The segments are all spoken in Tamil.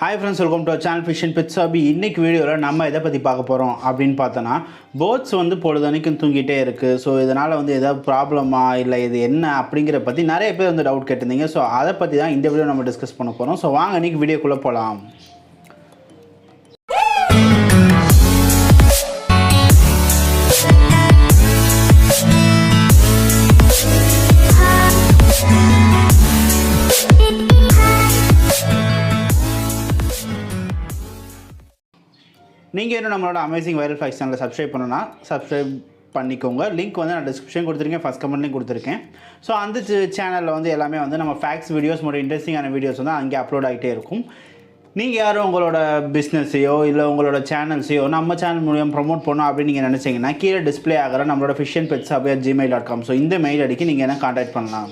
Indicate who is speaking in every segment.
Speaker 1: Hi friends, welcome to our channel fishandpetshobby. இன்னைக்கு வீடியோல நம்ம எதை பத்தி பார்க்க போறோம் அப்படினு பார்த்தனா பேர்ட்ஸ் வந்து பொழுதனைக்கும் தூங்கிட்டே இருக்கு. சோ இதனால வந்து ஏதாவது ப்ராப்ளமா இல்ல இது என்ன அப்படிங்கற பத்தி நிறைய பேர் வந்து டவுட் கேட்டிருந்தீங்க. சோ அத பத்தி தான் இந்த வீடியோ நம்ம டிஸ்கஸ் பண்ண போறோம். சோ வாங்க இன்னைக்கு வீடியோக்குள்ள போலாம். நீங்கள் இன்னும் நம்மளோட அமேசிங் வைரல் ஃபேக்ஸ் சேனலை சப்ஸ்கிரைப் பண்ணணும்னா சப்ஸ்கிரைப் பண்ணிக்கோங்க. லிங்க் வந்து நான் டிஸ்கிரிப்ஷன் கொடுத்துருக்கேன், ஃபஸ்ட் கமெண்ட்லையும் கொடுத்துருக்கேன். ஸோ அந்த சேனலில் வந்து எல்லாமே வந்து நம்ம ஃபேக்ஸ் வீடியோஸ் மற்றும் இன்ட்ரெஸ்டிங்கான வீடியோஸ் வந்து அங்கே அப்லோட் ஆகிட்டே இருக்கும். நீங்கள் யாரும் உங்களோட பிஸ்னஸையோ இல்லை உங்களோட சேனல்ஸையோ நம்ம சேனல் மூலியம் ப்ரொமோட் பண்ணோம் அப்படின்னு நீங்கள் நினச்சிங்கன்னா கீழே டிஸ்பிளே ஆகிற நம்மளோட fishandpetshobby@gmail.com ஸோ இந்த மெயில் அடிக்கி நீங்கள் என்ன கான்டாக்ட் பண்ணலாம்.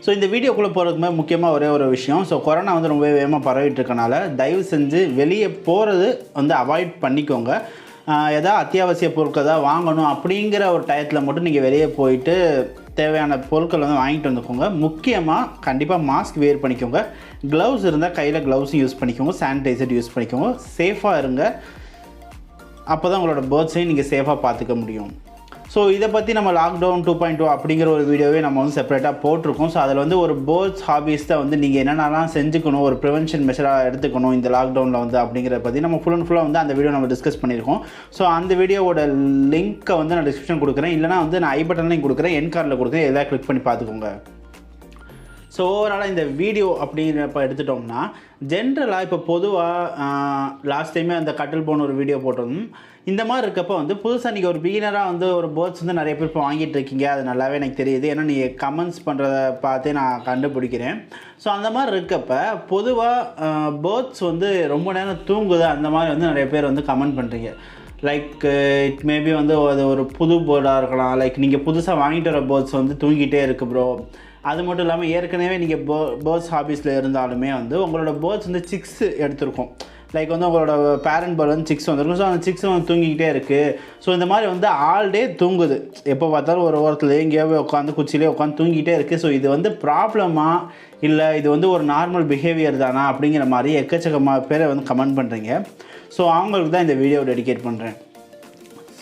Speaker 1: ஸோ இந்த வீடியோக்குள்ளே போகிறதுக்குமே முக்கியமாக ஒரே ஒரு விஷயம். ஸோ கொரோனா வந்து ரொம்ப வேகமாக பரவிட்டு இருக்கனால தயவு செஞ்சு வெளியே போகிறது வந்து அவாய்ட் பண்ணிக்கோங்க. எதாவது அத்தியாவசிய பொருட்கள் தான் வாங்கணும் அப்படிங்கிற ஒரு டயத்தில் மட்டும் நீங்கள் வெளியே போயிட்டு தேவையான பொருட்கள் வந்து வாங்கிட்டு வந்துக்கோங்க. முக்கியமாக கண்டிப்பாக மாஸ்க் வேர் பண்ணிக்கோங்க. க்ளவுஸ் இருந்தால் கையில் க்ளவுஸும் யூஸ் பண்ணிக்கோங்க. சானிடைசர் யூஸ் பண்ணிக்கோங்க. சேஃபாக இருங்க. அப்போ தான் உங்களோட பேர்ட்ஸையும் நீங்கள் சேஃபாக பார்த்துக்க முடியும். ஸோ இதை பற்றி நம்ம லாக்டவுன் 2.2 அப்படிங்கிற ஒரு வீடியோவே நம்ம வந்து செப்பரேட்டாக போட்டிருக்கோம். ஸோ அதில் வந்து ஒரு பேர்ட்ஸ் ஹாபீஸ் தான் வந்து நீங்கள் என்னென்னலாம் செஞ்சுக்கணும், ஒரு ப்ரிவென்ஷன் மெஷராக எடுத்துக்கணும் இந்த லாக்டவுனில் வந்து அப்படிங்கிறத பற்றி நம்ம ஃபுல்லாக வந்து அந்த வீடியோ நம்ம டிஸ்கஸ் பண்ணியிருக்கோம். ஸோ அந்த வீடியோவோட லிங்க்கை வந்து நான் டிஸ்கிரிப்ஷன் கொடுக்குறேன், இல்லைனா வந்து நான் ஐ பட்டன்லையும் கொடுக்குறேன், என்கார்டில் கொடுக்குறேன், எதாவது கிளிக் பண்ணி பார்த்துக்கோங்க. ஸோ ஓவராலாக இந்த வீடியோ அப்படிங்கிறப்ப எடுத்துட்டோம்னா ஜென்ரலாக இப்போ பொதுவாக லாஸ்ட் டைமே அந்த கட்டில் போன ஒரு வீடியோ போட்டோம். இந்த மாதிரி இருக்கப்போ வந்து புதுசாக நீங்கள் ஒரு பிகினராக வந்து ஒரு பேர்ட்ஸ் வந்து நிறைய பேர் இப்போ வாங்கிட்டு இருக்கீங்க. அது நல்லாவே எனக்கு தெரியுது, ஏன்னா நீங்கள் கமெண்ட்ஸ் பண்ணுறத பார்த்தே நான் கண்டுபிடிக்கிறேன். ஸோ அந்த மாதிரி இருக்கப்போ பொதுவாக பேர்ட்ஸ் வந்து ரொம்ப நேரம் தூங்குது அந்த மாதிரி வந்து நிறைய பேர் வந்து கமெண்ட் பண்ணுறீங்க. லைக் இட் மேபி வந்து அது ஒரு புது பேர்டாக இருக்கலாம். லைக் நீங்கள் புதுசாக வாங்கிட்டு வர பேர்ட்ஸ் வந்து தூங்கிட்டே இருக்குது ப்ரோ. அது மட்டும் இல்லாமல் ஏற்கனவே நீங்கள் பேர்ட்ஸ் ஹாபீஸில் இருந்தாலுமே வந்து உங்களோட பேர்ட்ஸ் வந்து சிக்ஸ் எடுத்திருக்கும். லைக் வந்து உங்களோட பேரண்ட் பேர்ட் வந்து சிக்ஸ் வந்துருக்கும். ஸோ அந்த சிக்ஸ் வந்து தூங்கிக்கிட்டே இருக்குது. ஸோ இந்த மாதிரி வந்து ஆல் டே தூங்குது. எப்போ பார்த்தாலும் ஒரு ஓரத்தில் எங்கேயாவது உட்காந்து குச்சிலே உட்காந்து தூங்கிட்டே இருக்குது. ஸோ இது வந்து ப்ராப்ளமா இல்லை இது வந்து ஒரு நார்மல் பிஹேவியர் தானா அப்படிங்கிற மாதிரி எக்கச்சக்கமாக பேரை வந்து கமெண்ட் பண்ணுறீங்க. ஸோ அவங்களுக்கு தான் இந்த வீடியோ டெடிகேட் பண்ணுறேன்.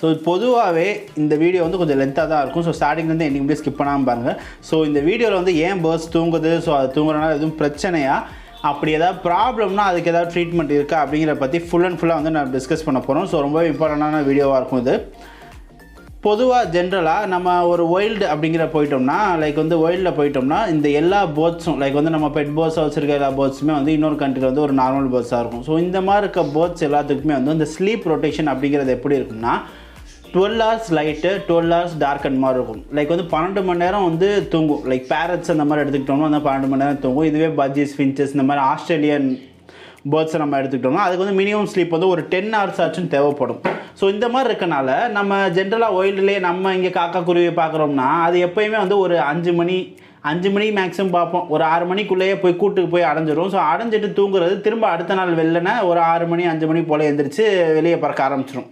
Speaker 1: ஸோ பொதுவாகவே இந்த வீடியோ வந்து கொஞ்சம் லென்த்தாக தான் இருக்கும். ஸோ ஸ்டார்டிங்லேருந்து எண்டிங் முடிய ஸ்கிப் பண்ணாமல் பாருங்கள். ஸோ இந்த வீடியோவில் வந்து ஏன் பேர்ட்ஸ் தூங்குது, ஸோ அது தூங்குறதுனால எதுவும் பிரச்சனையா, அப்படி ஏதாவது ப்ராப்ளம்னா அதுக்கு ஏதாவது ட்ரீட்மெண்ட் இருக்கா அப்படிங்கிற பற்றி ஃபுல்லாக வந்து நான் டிஸ்கஸ் பண்ண போகிறோம். ஸோ ரொம்ப இம்பார்ட்டண்டான வீடியோவாக இருக்கும் இது. பொதுவாக ஜென்ரலாக நம்ம ஒரு வைல்டு அப்படிங்கிற போயிட்டோம்னா லைக் வந்து வைல்டில் போயிட்டோம்னா இந்த எல்லா பேர்ட்ஸும் லைக் வந்து நம்ம பெட் பேர்ட்ஸாக வச்சுருக்க எல்லா பேர்ட்ஸுமே வந்து இன்னொரு கண்ட்ரியில் வந்து ஒரு நார்மல் பேர்ட்ஸாக இருக்கும். ஸோ இந்த மாதிரி இருக்க பேர்ட்ஸ் எல்லாத்துக்குமே வந்து இந்த ஸ்லீப் ரொட்டேஷன் அப்படிங்கிறது எப்படி இருக்குன்னா 12 hours லைட்டு 12 hours டார்க் அந்த மாதிரி இருக்கும். லைக் வந்து 12 மணி நேரம் வந்து தூங்கும். லைக் பேரட்ஸ் அந்த மாதிரி எடுத்துக்கிட்டோம்னா அந்த 12 மணி நேரம் தூங்கும். இதுவே பஜ்ஜீஸ், ஃபின்ச்சஸ் இந்த மாதிரி ஆஸ்திரேலியன் பேர்ட்ஸை நம்ம எடுத்துக்கிட்டோம்னா அதுக்கு வந்து மினிமம் ஸ்லீப் வந்து ஒரு 10 hours ஆச்சும் தேவைப்படும். ஸோ இந்த மாதிரி இருக்கனால நம்ம ஜென்ரலாக வைல்டுலேயே நம்ம இங்கே காக்கா குருவியை பார்க்குறோம்னா அது எப்போயுமே வந்து ஒரு 5 மணி மேக்ஸிமம் பார்ப்போம். ஒரு 6 மணிக்குள்ளேயே போய் கூட்டுக்கு போய் அடைஞ்சிடும். ஸோ அடைஞ்சிட்டு தூங்குறது திரும்ப அடுத்த நாள் வெள்ளன ஒரு 6 மணி 5 மணி போல் எழுந்திரிச்சு வெளியே பறக்க ஆரம்பிச்சிடும்.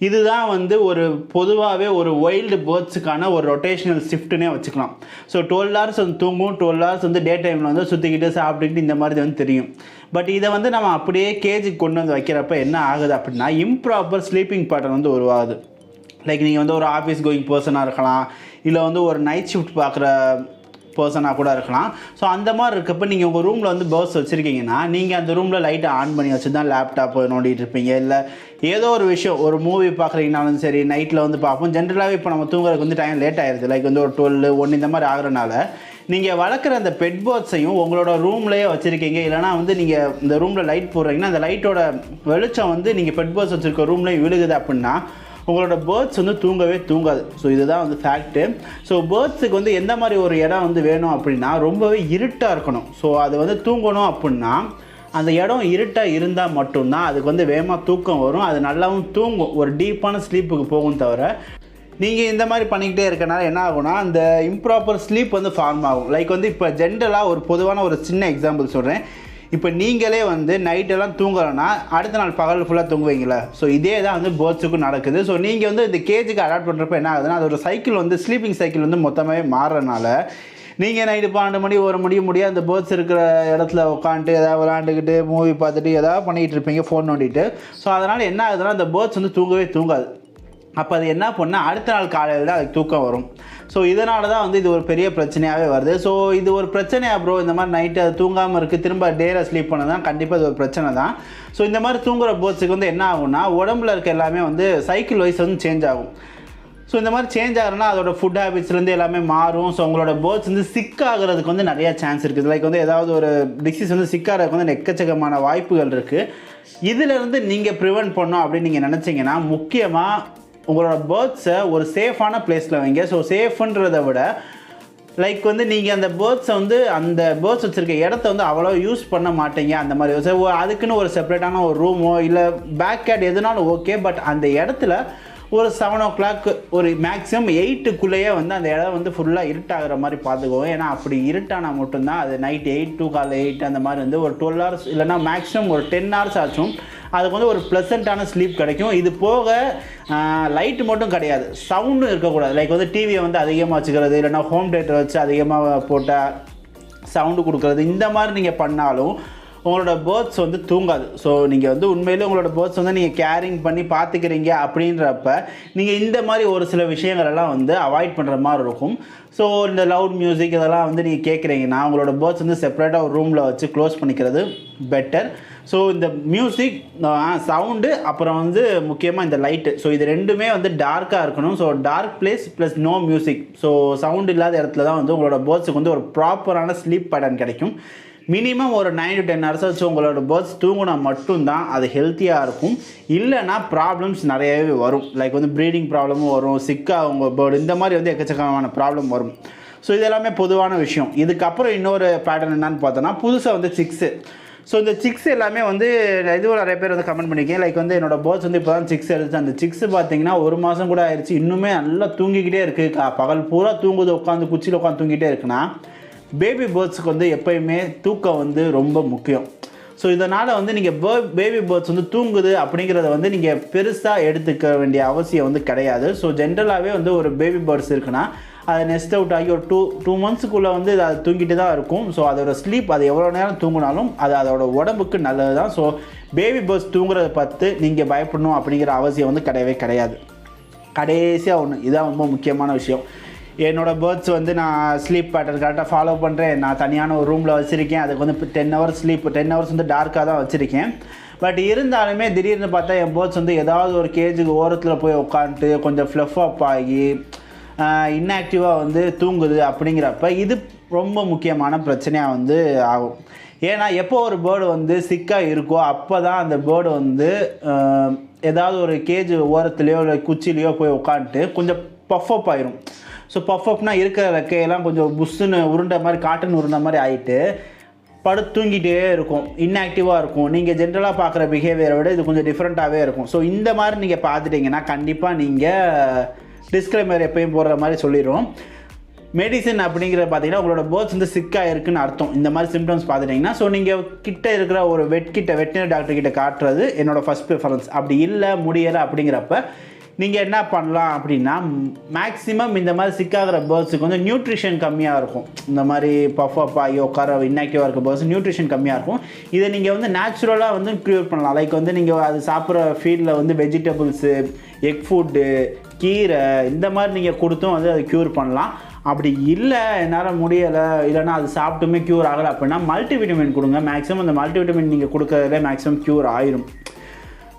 Speaker 1: இதுதான் வந்து ஒரு பொதுவாகவே ஒரு வைல்டு பேர்ட்ஸுக்கான ஒரு ரொட்டேஷனல் ஷிஃப்ட்டுனே வச்சுக்கலாம். ஸோ 12 hours வந்து தூங்கும், 12 hours வந்து டே டைமில் வந்து சுற்றிக்கிட்டு சாப்பிட்டுக்கிட்டு இந்த மாதிரி வந்து தெரியும். பட் இதை வந்து நம்ம அப்படியே கேஜுக்கு கொண்டு வந்து வைக்கிறப்ப என்ன ஆகுது அப்படின்னா இம்ப்ராப்பர் ஸ்லீப்பிங் பேட்டர்ன் வந்து உருவாகுது. லைக் நீங்கள் வந்து ஒரு ஆஃபீஸ் கோயிங் பர்சனாக இருக்கலாம், இல்லை வந்து ஒரு நைட் ஷிஃப்ட் பார்க்குற பர்சனாக கூட இருக்கலாம். ஸோ அந்த மாதிரி இருக்கப்போ நீங்கள் உங்கள் ரூமில் வந்து பேர்ட்ஸ் வச்சுருக்கீங்கன்னா நீங்கள் அந்த ரூமில் லைட்டை ஆன் பண்ணி வச்சு தான் லேப்டாப் நோண்டிகிட்டு இருப்பீங்க. இல்லை ஏதோ ஒரு விஷயம் ஒரு மூவி பார்க்குறீங்கனாலும் சரி நைட்டில் வந்து பார்ப்போம். ஜென்ரலாகவே இப்போ நம்ம தூங்குறதுக்கு வந்து டைம் லேட் ஆகிடுது. லைக் வந்து ஒரு 12, 1 இந்த மாதிரி ஆகிறனால நீங்கள் வளர்க்குற அந்த பெட் பேர்ட்ஸையும் உங்களோட ரூம்லேயே வச்சுருக்கீங்க. இல்லைனா வந்து நீங்கள் இந்த ரூமில் லைட் போடுறீங்கன்னா அந்த லைட்டோட வெளிச்சம் வந்து நீங்கள் பெட் பேர்ட்ஸ் வச்சுருக்க ரூம்லேயும் விழுகுது அப்படின்னா உங்களோட பேர்ட்ஸ் வந்து தூங்கவே தூங்காது. ஸோ இதுதான் வந்து ஃபேக்ட்டு. ஸோ பேர்ட்ஸுக்கு வந்து எந்த மாதிரி ஒரு இடம் வந்து வேணும் அப்படின்னா ரொம்பவே இருட்டாக இருக்கணும். ஸோ அது வந்து தூங்கணும் அப்படின்னா அந்த இடம் இருட்டாக இருந்தால் மட்டும்தான் அதுக்கு வந்து வேகமாக தூக்கம் வரும். அது நல்லாவும் தூங்கும், ஒரு டீப்பான ஸ்லீப்புக்கு போகும். தவிர நீங்கள் இந்த மாதிரி பண்ணிக்கிட்டே இருக்கனால என்ன ஆகும்னா அந்த இம்ப்ராப்பர் ஸ்லீப் வந்து ஃபார்ம் ஆகும். லைக் வந்து இப்போ ஜென்ரலாக ஒரு பொதுவான ஒரு சின்ன எக்ஸாம்பிள் சொல்கிறேன். இப்போ நீங்களே வந்து நைட்டெல்லாம் தூங்கலைன்னா அடுத்த நாள் பகல் ஃபுல்லாக தூங்குவீங்களா? ஸோ இதே தான் வந்து பேர்ட்ஸுக்கும் நடக்குது. ஸோ நீங்கள் வந்து இந்த கேஜுக்கு அடாப்ட் பண்ணுறப்ப என்ன ஆகுதுன்னா அது ஒரு சைக்கிள் வந்து ஸ்லீப்பிங் சைக்கிள் வந்து மொத்தமாகவே மாறுறதுனால நீங்கள் நைட்டு 12 மணி 1 மணி முடியாது அந்த பேர்ட்ஸ் இருக்கிற இடத்துல உட்காந்துட்டு ஏதாவது விளாண்டுக்கிட்டு மூவி பார்த்துட்டு ஏதாவது பண்ணிகிட்டு இருப்பீங்க ஃபோன் நோண்டிட்டு. ஸோ அதனால் என்ன ஆகுதுன்னா அந்த பேர்ட்ஸ் வந்து தூங்கவே தூங்காது. அப்போ அது என்ன பண்ணால் அடுத்த நாள் காலையில் தான் அதுக்கு தூக்கம் வரும். ஸோ இதனால தான் வந்து இது ஒரு பெரிய பிரச்சனையாகவே வருது. ஸோ இது ஒரு பிரச்சனையாக ப்ரோ, இந்த மாதிரி நைட்டு அது தூங்காமல் இருக்குது, திரும்ப டேயில் ஸ்லீப் பண்ணதான் கண்டிப்பாக இது ஒரு பிரச்சனை தான். ஸோ இந்த மாதிரி தூங்குற பேர்ட்ஸுக்கு வந்து என்ன ஆகும்னா உடம்புல இருக்க எல்லாமே வந்து சைக்கிள் வைஸ் வந்து சேஞ்ச் ஆகும். ஸோ இந்த மாதிரி சேஞ்ச் ஆகுறதுனா அதோட ஃபுட் ஹேபிட்ஸ்லேருந்து எல்லாமே மாறும். ஸோ உங்களோட பேர்ட்ஸ் வந்து சிக் ஆகிறதுக்கு வந்து நிறையா சான்ஸ் இருக்குது. லைக் வந்து ஏதாவது ஒரு டிசீஸ் வந்து சிக் ஆகிறதுக்கு வந்து எக்கச்சக்கமான வாய்ப்புகள் இருக்குது. இதிலேருந்து நீங்கள் ப்ரிவென்ட் பண்ணோம் அப்படின்னு நீங்கள் நினச்சிங்கன்னா முக்கியமாக உங்களோட பேர்ட்ஸை ஒரு சேஃபான பிளேஸில் வைங்க. ஸோ சேஃப்ன்றதை விட லைக் வந்து நீங்கள் அந்த பேர்ட்ஸை வந்து அந்த பேர்ட்ஸ் வச்சுருக்க இடத்த வந்து அவ்வளோ யூஸ் பண்ண மாட்டீங்க. அந்த மாதிரி அதுக்குன்னு ஒரு செப்பரேட்டான ஒரு ரூமோ இல்லை பேக் யார்ட் எதுனாலும் ஓகே. பட் அந்த இடத்துல ஒரு 7 o'clock ஒரு மேக்ஸிமம் 8க்குள்ளேயே வந்து அந்த இடம் வந்து ஃபுல்லாக இருட்டாகிற மாதிரி பார்த்துக்குவோம். ஏன்னா அப்படி இருட்டானா மட்டும்தான் அது நைட் 8 to காலை 8 அந்த மாதிரி வந்து ஒரு 12 hours இல்லைனா மேக்ஸிமம் ஒரு 10 hours ஆச்சும் அதுக்கு வந்து ஒரு ப்ளசண்ட்டான ஸ்லீப் கிடைக்கும். இது போக லைட்டு மட்டும் கிடையாது, சவுண்டும் இருக்கக்கூடாது. லைக் வந்து டிவியை வந்து அதிகமாக வச்சுக்கிறது இல்லைனா ஹோம் தேட்டர் வச்சு அதிகமாக போட்டால் சவுண்டு கொடுக்குறது, இந்த மாதிரி நீங்கள் பண்ணாலும் உங்களோட பேர்ட்ஸ் வந்து தூங்காது. ஸோ நீங்கள் வந்து உண்மையிலே உங்களோட பேர்ட்ஸ் வந்து நீங்கள் கேரிங் பண்ணி பார்த்துக்கிறீங்க அப்படின்றப்ப நீங்கள் இந்த மாதிரி ஒரு சில விஷயங்களெல்லாம் வந்து அவாய்ட் பண்ணுற மாதிரி இருக்கும். ஸோ இந்த லவுட் மியூசிக் இதெல்லாம் வந்து நீங்கள் கேட்குறீங்கன்னா உங்களோட பேர்ட்ஸ் வந்து செப்பரேட்டாக ஒரு ரூமில் வச்சு க்ளோஸ் பண்ணிக்கிறது பெட்டர். ஸோ இந்த மியூசிக் சவுண்டு அப்புறம் வந்து முக்கியமாக இந்த லைட்டு, ஸோ இது ரெண்டுமே வந்து டார்க்காக இருக்கணும். So dark place plus no music, so sound இல்லாத இடத்துல தான் வந்து உங்களோட பேர்ட்ஸுக்கு வந்து ஒரு ப்ராப்பரான ஸ்லீப் பேட்டர்ன் கிடைக்கும். மினிமம் ஒரு 9 to 10 hours வச்சு உங்களோட பேர்ட்ஸ் தூங்கினா மட்டும்தான் அது ஹெல்த்தியாக இருக்கும். இல்லைனா ப்ராப்ளம்ஸ் நிறையவே வரும். லைக் வந்து ப்ரீடிங் ப்ராப்ளமும் வரும், சிக்காக உங்கள் பேர்டு இந்த மாதிரி வந்து எக்கச்சக்கமான ப்ராப்ளம் வரும். ஸோ இது எல்லாமே பொதுவான விஷயம். இதுக்கப்புறம் இன்னொரு பேட்டர்ன் என்னன்னு பார்த்தோன்னா புதுசாக வந்து சிக்ஸு. ஸோ இந்த சிக்ஸ் எல்லாமே வந்து இதுவும் நிறைய பேர் வந்து கமெண்ட் பண்ணியிருக்கேன். லைக் வந்து என்னோடய பேர்ட்ஸ் வந்து இப்போ தான் சிக்ஸ் எடுத்து அந்த சிக்ஸ் பார்த்தீங்கன்னா 1 மாதம் கூட ஆயிடுச்சு, இன்னுமே நல்லா தூங்கிக்கிட்டே இருக்குது. பகல் பூரா தூங்குது, உட்காந்து குச்சியில் உட்காந்து தூங்கிட்டே இருக்குன்னா பேபி பேர்ட்ஸுக்கு வந்து எப்போயுமே தூக்கம் வந்து ரொம்ப முக்கியம். ஸோ இதனால் வந்து நீங்கள் பேபி பேர்ட்ஸ் வந்து தூங்குது அப்படிங்கிறத வந்து நீங்கள் பெருசாக எடுத்துக்க வேண்டிய அவசியம் வந்து கிடையாது. ஸோ ஜென்ரலாகவே வந்து ஒரு பேபி பேர்ட்ஸ் இருக்குன்னா அதை நெஸ்ட் அவுட் ஆகி ஒரு 2 monthsக்குள்ளே வந்து அது தூங்கிட்டு தான் இருக்கும். ஸோ அதோட ஸ்லீப் அது எவ்வளோ நேரம் தூங்கினாலும் அது அதோட உடம்புக்கு நல்லது தான். ஸோ பேபி பேர்ட்ஸ் தூங்குறத பார்த்து நீங்கள் பயப்படணும் அப்படிங்கிற அவசியம் வந்து கிடையாது. கடைசியாக ஒன்று, இதுதான் ரொம்ப முக்கியமான விஷயம். என்னோடய பேர்ட்ஸ் வந்து நான் ஸ்லீப் பேட்டர்ன் கரெக்டாக ஃபாலோ பண்ணுறேன். நான் தனியான ஒரு ரூமில் வச்சுருக்கேன். அதுக்கு வந்து 10 hours ஸ்லீப், 10 hours வந்து டார்க்காக தான் வச்சுருக்கேன். பட் இருந்தாலுமே திடீர்னு பார்த்தா என் பேர்ட்ஸ் வந்து ஏதாவது ஒரு கேஜுக்கு ஓரத்தில் போய் உட்காந்துட்டு கொஞ்சம் ஃப்ளஃப் அப் ஆகி இன்ஆக்டிவாக வந்து தூங்குது. அப்படிங்கிறப்ப இது ரொம்ப முக்கியமான பிரச்சனையாக வந்து ஆகும். ஏன்னா எப்போ ஒரு பேர்டு வந்து சிக்காக இருக்கோ அப்போ தான் அந்த பேர்டு வந்து ஏதாவது ஒரு கேஜ் ஓரத்துலேயோ இல்லை குச்சிலேயோ போய் உட்காந்துட்டு கொஞ்சம் பஃப் அப் ஆயிரும். ஸோ பஃப் அப்னா இருக்கிற ரெக்கையெல்லாம் கொஞ்சம் புஷ்ஷுன்னு உருண்டை மாதிரி காட்டன் உருண்டை மாதிரி ஆகிட்டு தூங்கிட்டே இருக்கும், இன்ஆக்டிவாக இருக்கும். நீங்கள் ஜென்ரலாக பார்க்குற பிஹேவியரை விட இது கொஞ்சம் டிஃப்ரெண்ட்டாகவே இருக்கும். ஸோ இந்த மாதிரி நீங்கள் பார்த்துட்டிங்கன்னா கண்டிப்பாக நீங்கள் டிஸ்க்ளைமர் எப்பயும் போடுற மாதிரி சொல்லிடுவோம். மெடிசன் அப்படிங்கிறத பார்த்தீங்கன்னா உங்களோட பேர்ட்ஸ் வந்து சிக்காக இருக்குன்னு அர்த்தம். இந்த மாதிரி சிம்டம்ஸ் பார்த்துட்டிங்கன்னா ஸோ நீங்கள் கிட்ட இருக்கிற ஒரு வெட்டினரி டாக்டர் கிட்ட காட்டுறது என்னோடய ஃபஸ்ட் ப்ரிஃபரன்ஸ். அப்படி இல்லை முடியலை அப்படிங்கிறப்ப நீங்கள் என்ன பண்ணலாம் அப்படின்னா மேக்ஸிமம் இந்த மாதிரி சிக்காகிற பேர்ட்ஸுக்கு வந்து நியூட்ரிஷன் கம்மியாக இருக்கும். இந்த மாதிரி பஃப் அப் ஆகி உட்கார இன்ஆக்டிவாக இருக்க பேர்ட்ஸ் நியூட்ரிஷன் கம்மியாக இருக்கும். இதை நீங்கள் வந்து நேச்சுரலாக வந்து க்யூர் பண்ணலாம். லைக் வந்து நீங்கள் அது சாப்பிட்ற ஃபீல்டில் வந்து வெஜிடபிள்ஸு, எக் ஃபுட்டு, கீரை இந்த மாதிரி நீங்கள் கொடுத்தும் வந்து அதை க்யூர் பண்ணலாம். அப்படி இல்லை என்னால் முடியலை இல்லைனா அது சாப்பிட்டுமே க்யூர் ஆகலை அப்படின்னா மல்டிவிட்டமின் கொடுங்க. மேக்ஸிமம் அந்த மல்டிவிட்டமின் நீங்கள் கொடுக்கறதுல மேக்ஸிமம் க்யூர் ஆயிரும்.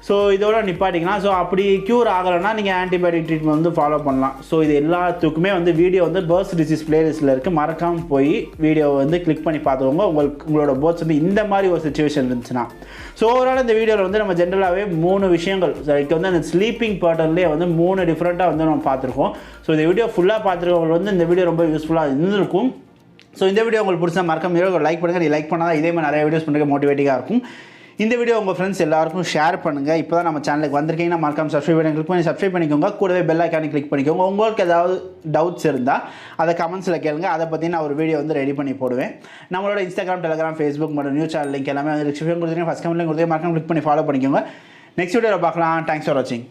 Speaker 1: ஸோ இதோட நிப்பாட்டிக்கலாம். ஸோ அப்படி க்யூர் ஆகலைன்னா நீங்கள் ஆன்டிபயோட்டிக் ட்ரீட்மெண்ட் வந்து ஃபாலோ பண்ணலாம். ஸோ இது எல்லாத்துக்குமே வந்து வீடியோ வந்து பேர்ட்ஸ் டிசீஸ் பிளேலிஸ்ட்டில் இருக்குது. மறக்காமல் போய் வீடியோவை வந்து கிளிக் பண்ணி பார்த்துக்கோங்க. உங்களோட பேர்ட்ஸ் வந்து இந்த மாதிரி ஒரு சிச்சுவேஷன் இருந்துச்சுன்னா. ஸோ ஓவரால் இந்த வீடியோவில் வந்து நம்ம ஜென்ரலாகவே 3 விஷயங்கள் லைக் வந்து அந்த ஸ்லீப்பிங் பேட்டர்ன்லேயே வந்து 3 டிஃப்ரெண்ட்டாக வந்து நம்ம பார்த்துருக்கோம். ஸோ இந்த வீடியோ ஃபுல்லாக பார்த்துருக்கவங்க வந்து இந்த வீடியோ ரொம்ப யூஸ்ஃபுல்லாக இருந்திருக்கும். ஸோ இந்த வீடியோ உங்களுக்கு பிடிச்சா மறக்காம வீடியோ லைக் பண்ணுங்கள். நீ லைக் பண்ணால் இதே மாதிரி நிறைய வீடியோஸ் பண்ணுறது மோட்டிவேட்டிங்காக இருக்கும். இந்த வீடியோ உங்கள் ஃப்ரெண்ட்ஸ் எல்லாருக்கும் ஷேர் பண்ணுங்கள். இப்போ தான் நம்ம சேனலுக்கு வந்திருக்கீங்கன்னா மறக்காம சப்ஸ்கிரைப் பண்ணிக்கோங்க. கூடவே பெல் ஐக்கானை கிளிக் பண்ணிக்கோங்க. உங்களுக்கு ஏதாவது டவுட்ஸ் இருந்தால் அதை கமெண்ட்ஸில் கேளுங்க. அதை பற்றி நான் ஒரு வீடியோ வந்து ரெடி பண்ணி போடுவேன். நம்மளோட Instagram, Telegram, Facebook மற்றும் நியூஸ் சேனல் லிங்க் எல்லாமே வந்து டிஸ்கிரிப்ஷன் கொடுத்துருக்கேன். ஃபஸ்ட் கமெண்ட்லையும் கொடுத்து மறக்காம கிளிக் பண்ணி ஃபாலோ பண்ணிக்கோங்க. நெக்ஸ்ட் வீடியோவில் பார்க்கலாம். தேங்க்ஸ் ஃபார் வாட்சிங்.